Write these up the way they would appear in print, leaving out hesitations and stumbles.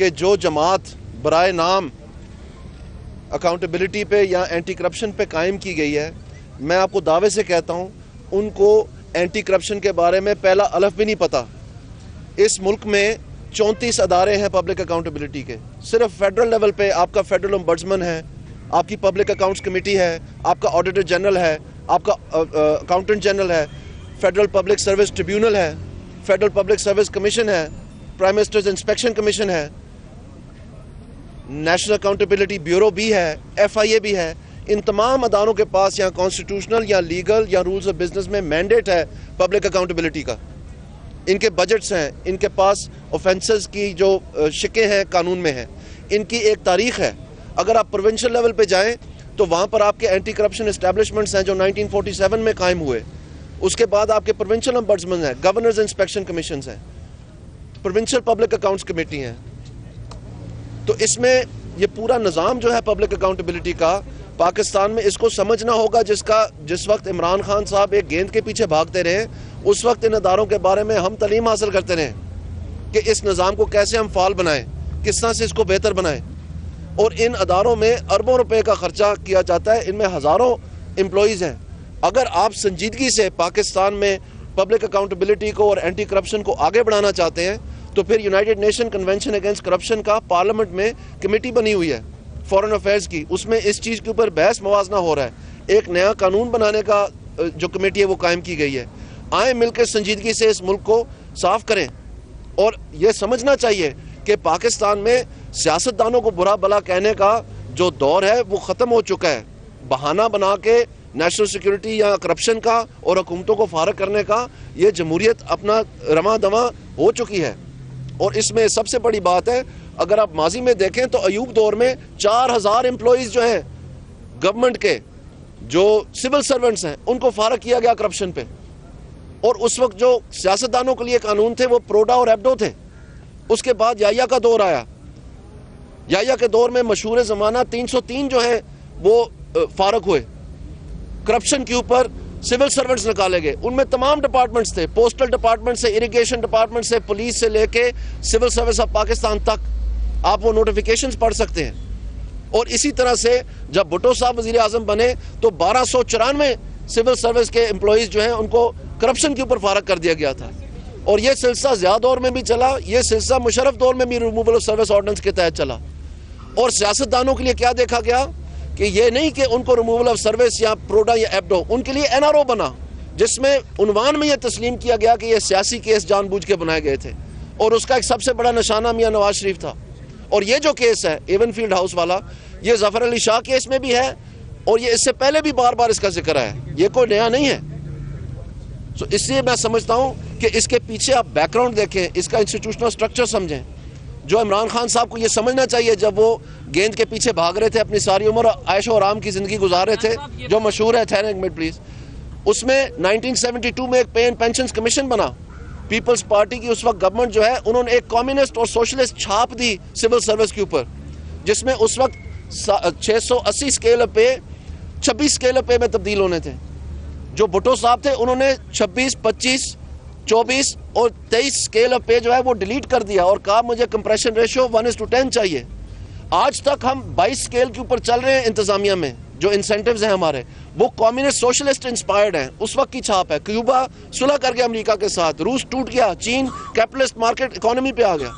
کہ جو جماعت برائے نام اکاؤنٹیبلٹی پہ یا اینٹی کرپشن پہ قائم کی گئی ہے، میں آپ کو دعوے سے کہتا ہوں ان کو اینٹی کرپشن کے بارے میں پہلا الف بھی نہیں پتا۔ اس ملک میں 34 ادارے ہیں پبلک اکاؤنٹیبلٹی کے، صرف فیڈرل لیول پہ آپ کا فیڈرل امبڈسمن ہے، آپ کی پبلک اکاؤنٹس کمیٹی ہے، آپ کا آڈیٹر جنرل ہے، آپ کا اکاؤنٹنٹ جنرل ہے، فیڈرل پبلک سروس ٹریبیونل ہے، فیڈرل پبلک سروس کمیشن ہے، پرائم منسٹرز انسپیکشن کمیشن ہے، نیشنل اکاؤنٹیبلٹی بیورو بھی ہے، FIA بھی ہے۔ ان تمام اداروں کے پاس یا کانسٹیٹیوشنل یا لیگل یا رولز آف بزنس میں مینڈیٹ ہے پبلک اکاؤنٹیبلٹی کا۔ ان کے بجٹس ہیں، ان کے پاس اوفینسز کی جو شکیں ہیں قانون میں ہیں، ان کی ایک تاریخ ہے۔ اگر آپ پروونشل لیول پہ جائیں تو وہاں پر آپ کے اینٹی کرپشن اسٹیبلشمنٹس ہیں جو 1947 میں قائم ہوئے، اس کے بعد آپ کے پروونشل امبڈسمن ہیں، گورنرز انسپیکشن کمیشنز ہیں، پروونشل پبلک اکاؤنٹس کمیٹی ہیں۔ تو اس میں یہ پورا نظام جو ہے پبلک اکاؤنٹیبلٹی کا پاکستان میں، اس کو سمجھنا ہوگا، جس وقت عمران خان صاحب ایک گیند کے پیچھے بھاگتے رہے اس وقت ان اداروں کے بارے میں ہم تعلیم حاصل کرتے رہے کہ اس نظام کو کیسے ہم فعال بنائیں، کس طرح سے اس کو بہتر بنائیں۔ اور ان اداروں میں اربوں روپے کا خرچہ کیا جاتا ہے، ان میں ہزاروں امپلائیز ہیں۔ اگر آپ سنجیدگی سے پاکستان میں پبلک اکاؤنٹیبلٹی کو اور اینٹی کرپشن کو آگے بڑھانا چاہتے ہیں تو پھر United nation convention against corruption کا پارلیمنٹ میں کمیٹی بنی ہوئی ہے فورن افیئرز کی، اس میں اس چیز کے اوپر بحث موازنہ ہو رہا ہے۔ ایک نیا قانون بنانے کا جو کمیٹی ہے وہ قائم کی گئی ہے۔ آئیں مل کے سنجیدگی سے اس ملک کو صاف کریں، اور یہ سمجھنا چاہیے کہ پاکستان میں سیاستدانوں کو برا بھلا کہنے کا جو دور ہے وہ ختم ہو چکا ہے۔ بہانہ بنا کے نیشنل سیکیورٹی یا کرپشن کا اور حکومتوں کو فارغ کرنے کا یہ جمہوریت اپنا رواں دواں ہو چکی ہے۔ اور اس میں سب سے بڑی بات ہے، اگر آپ ماضی میں دیکھیں تو ایوب دور میں 4000 امپلائیز جو ہیں گورنمنٹ کے، جو سول سرونٹس ہیں، ان کو فارغ کیا گیا کرپشن پہ۔ اور اس وقت جو سیاستدانوں کے لیے قانون تھے وہ پروڈا اور ایبڈو تھے۔ اس کے بعد یایا کا دور آیا، یایا کے دور میں مشہور زمانہ 303 جو ہیں وہ فارغ ہوئے کرپشن کے اوپر، سول سرونٹس نکالے گئے، ان میں تمام ڈپارٹمنٹس تھے، پوسٹل ڈپارٹمنٹ سے اریگیشن ڈپارٹمنٹ سے پولیس سے لے کے سول سروس آف پاکستان تک آپ وہ نوٹیفیکیشنز پڑھ سکتے ہیں۔ اور اسی طرح سے جب بھٹو صاحب وزیر اعظم بنے تو 1294 سول سروس کے امپلائیز جو ہیں ان کو کرپشن کے اوپر فارغ کر دیا گیا تھا۔ اور یہ سلسلہ ضیاء دور میں بھی چلا، یہ سلسلہ مشرف دور میں بھی ریموول آف سروس آرڈیننس کے تحت چلا۔ اور سیاستدانوں کے لیے کیا دیکھا گیا کہ یہ نہیں کہ ان کو ریموول آف سروس یا پروڈا یا ایبڈو، ان کے لیے NRO بنا، جس میں عنوان میں یہ تسلیم کیا گیا کہ یہ سیاسی کیس جان بوجھ کے بنائے گئے تھے، اور اس کا ایک سب سے بڑا نشانہ میاں نواز شریف تھا۔ اور یہ جو کیس ہے ایون فیلڈ ہاؤس والا، یہ ظفر علی شاہ کیس میں بھی ہے، اور یہ اس سے پہلے بھی بار بار اس کا ذکر ہے، یہ کوئی نیا نہیں ہے۔ تو اس لیے میں سمجھتا ہوں کہ اس کے پیچھے آپ بیک گراؤنڈ دیکھیں، اس کا انسٹیٹیوشنل سٹرکچر سمجھیں۔ جو عمران خان صاحب کو یہ سمجھنا چاہیے جب وہ گیند کے پیچھے بھاگ رہے تھے، اپنی ساری عمر عیش و آرام کی زندگی گزار رہے تھے، جو مشہور ہے، ٹھہریں ایک منٹ پلیز، اس میں 1972 میں ایک پے اینڈ پینشنز کمیشن بنا۔ پیپلز پارٹی کی اس وقت گورنمنٹ جو ہے، انہوں نے ایک کمیونسٹ اور سوشلسٹ چھاپ دی سول سروس کے اوپر، جس میں اس وقت 680 اسکیل پہ 26 اسکیل پہ میں تبدیل ہونے تھے۔ جو بھٹو صاحب تھے انہوں نے 26، 25، 24 اور 23 اسکیل پہ جو ہے وہ ڈیلیٹ کر دیا اور کہا مجھے کمپریشن ریشو 1:10 چاہیے۔ آج تک ہم 22 اسکیل کے اوپر چل رہے ہیں انتظامیہ میں، جو انسینٹیوز ہیں ہمارے وہ کمیونسٹ سوشلسٹ انسپائرڈ ہیں، اس وقت کی چھاپ ہے۔ کیوبا صلح کر گیا امریکہ کے ساتھ، روس ٹوٹ گیا، چین کیپٹلسٹ مارکیٹ اکانومی پہ آ گیا،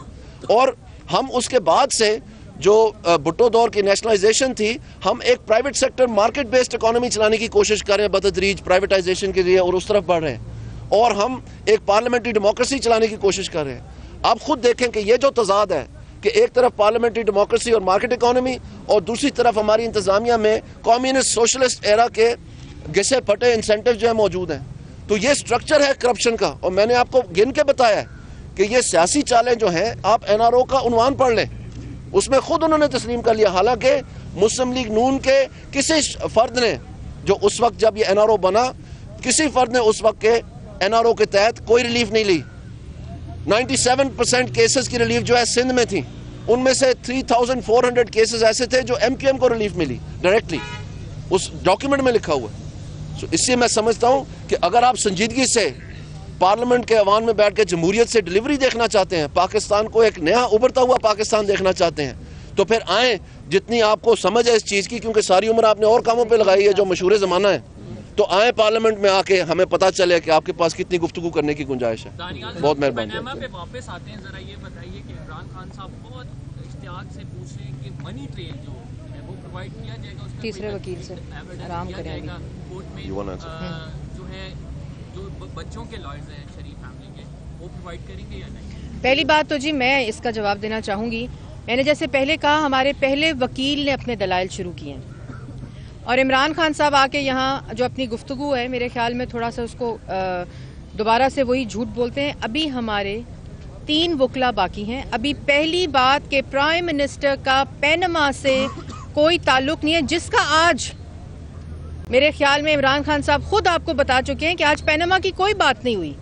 اور ہم اس کے بعد سے جو بھٹو دور کی نیشنلائزیشن تھی، ہم ایک private sector market based economy چلانے کی کوشش کر رہے ہیں بتدریج پرائیویٹائزیشن کے لیے، اور اس طرف بڑھ رہے ہیں، اور ہم ایک پارلیمنٹری ڈیموکریسی چلانے کی کوشش کر رہے ہیں۔ آپ خود دیکھیں کہ یہ جو تضاد ہے کہ ایک طرف پارلیمنٹری ڈیموکریسی اور مارکیٹ اکانومی، اور دوسری طرف ہماری انتظامیہ میں کمیونسٹ سوشلسٹ ایرا کے گھسے پھٹے انسینٹیو جو ہیں موجود ہیں، تو یہ سٹرکچر ہے کرپشن کا۔ اور میں نے آپ کو گن کے بتایا ہے کہ یہ سیاسی چالیں جو ہیں، آپ NRO کا عنوان پڑھ لیں، اس میں خود انہوں نے تسلیم کر لیا، حالانکہ مسلم لیگ نون کے کسی فرد نے، جو اس وقت جب یہ NRO بنا، کسی فرد نے اس وقت کے NRO کے تحت کوئی ریلیف نہیں لی۔ 97% کیسز کی ریلیف جو ہے سندھ میں تھی، ان میں سے 3400 کیسز ایسے تھے جو MQM کو ریلیف ملی ڈائریکٹلی، اس ڈاکیومنٹ میں لکھا ہوا ہے۔ اس سے میں سمجھتا ہوں کہ اگر آپ سنجیدگی سے پارلیمنٹ کے ایوان میں بیٹھ کے جمہوریت سے ڈلیوری دیکھنا چاہتے ہیں, پاکستان کو ایک نیا ابھرتا ہوا پاکستان دیکھنا چاہتے ہیں, تو پھر آئیں, جتنی آپ کو سمجھ ہے اس چیز کی, کیونکہ ساری عمر آپ نے اور کاموں پہ لگائی ہے جو مشہور زمانہ ہے, تو آئیں پارلیمنٹ میں آ کے, ہمیں پتہ چلے کہ آپ کے پاس کتنی گفتگو کرنے کی گنجائش ہے. بہت مہربانی. پاناما پہ واپس آتے ہیں, ذرا یہ بتائیے کہ عمران خان صاحب بہت اشتیاق سے پوچھ رہے ہیں کہ منی ٹریل جو ہے وہ پرووائڈ کیا جائے گا, اس میں تیسرے وکیل سے آرام کریں گے کورٹ میں جو ہے جو بچوں کے لائرز ہیں شریف فیملی کے, وہ پرووائڈ کریں گے یا نہیں؟ پہلی بات تو جی میں اس کا جواب دینا چاہوں گی. میں نے جیسے پہلے کہا, ہمارے پہلے وکیل نے اپنے دلائل شروع کیے ہیں, اور عمران خان صاحب آ کے یہاں جو اپنی گفتگو ہے میرے خیال میں تھوڑا سا اس کو دوبارہ سے وہی جھوٹ بولتے ہیں. ابھی ہمارے 3 وکلا باقی ہیں. ابھی پہلی بات کہ پرائم منسٹر کا پینما سے کوئی تعلق نہیں ہے, جس کا آج میرے خیال میں عمران خان صاحب خود آپ کو بتا چکے ہیں کہ آج پینما کی کوئی بات نہیں ہوئی.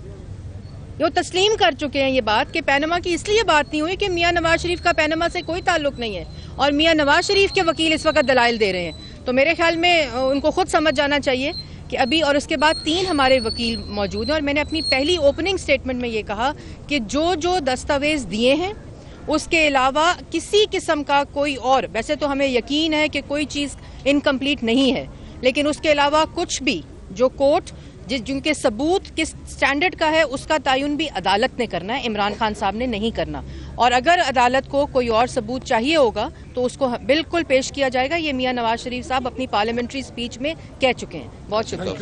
وہ تسلیم کر چکے ہیں یہ بات کہ پینما کی اس لیے بات نہیں ہوئی کہ میاں نواز شریف کا پینما سے کوئی تعلق نہیں ہے, اور میاں نواز شریف کے وکیل اس وقت دلائل دے رہے ہیں. تو میرے خیال میں ان کو خود سمجھ جانا چاہیے کہ ابھی, اور اس کے بعد 3 ہمارے وکیل موجود ہیں, اور میں نے اپنی پہلی اوپننگ سٹیٹمنٹ میں یہ کہا کہ جو دستاویز دیے ہیں اس کے علاوہ کسی قسم کا کوئی اور, ویسے تو ہمیں یقین ہے کہ کوئی چیز انکمپلیٹ نہیں ہے, لیکن اس کے علاوہ کچھ بھی جو کورٹ جن کے ثبوت کس سٹینڈرڈ کا ہے اس کا تعین بھی عدالت نے کرنا ہے, عمران خان صاحب نے نہیں کرنا. اور اگر عدالت کو کوئی اور ثبوت چاہیے ہوگا تو اس کو بالکل پیش کیا جائے گا. یہ میاں نواز شریف صاحب اپنی پارلیمنٹری اسپیچ میں کہہ چکے ہیں. بہت شکریہ.